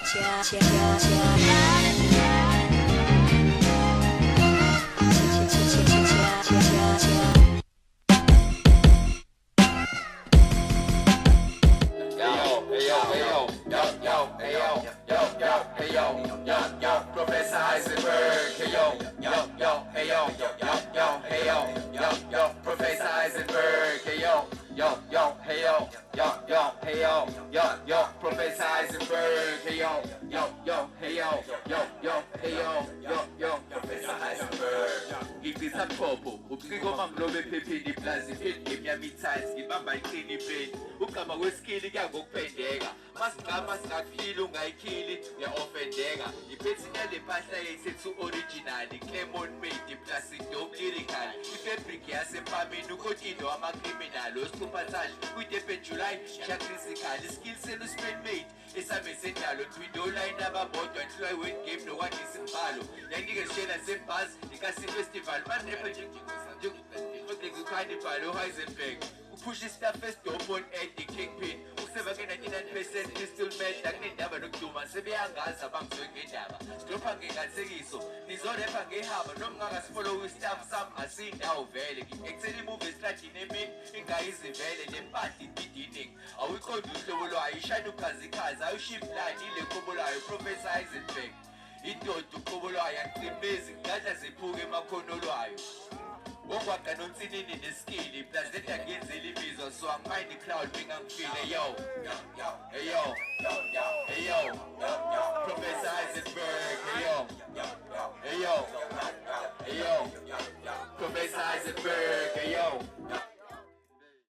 Professor Heisenberg, hey yo, hey yo, Professor Heisenberg, hey yo, Professor Heisenberg, hey yo, Professor Heisenberg. Ngibisa phopho, ubuciko mamlobe ephepheni plazi pit game yami tight, ngibamba iqini pain. Ugama kweskili kuyangokuphendeka. Masigama singakuphila ungayikhili, uya-offendeka. Iphethe le mpahla yethu original, Clemon made, plastic dope lyrical. Ifabric yasempamini, ukotini wama-criminal. Osiphumphathali, kwi-10 July, shakrisikal. Iskill senu spell made, esame sendalo. Twido line ababodwa, nhlwa wet game, no one isimbalo. Yanike shela sembhaz, ikasi festival. Man rapper njengokuthi carnival, Heisenberg. Push the stuff first dope on edge, the kingpin. Useva ke 99% crystal meth, akunendaba nokuduma sebeyangaza bangizwengendaba. Stopha ngengathekiso, nizorepa ngehaba noma ngakasifollow istaff sam asindawo vele. Ngicela imove estradini emini, ingayizivele lempahla ibidinning. Awuyiqonda uhlobo lwayo, ishayina ukhazikhazi, awuship line ile khobo lwayo, Professor Heisenberg. Indoda uqobo lwayo anqimezi, ngadla ziphuke emakhono lwayo. Ongwaqa nonsinini neskili, plus let angenzela imizwa, so I'm mind the crowd, ngingangifile, yo, hey yo, Professor Heisenberg, hey yo, Professor Heisenberg, hey yo.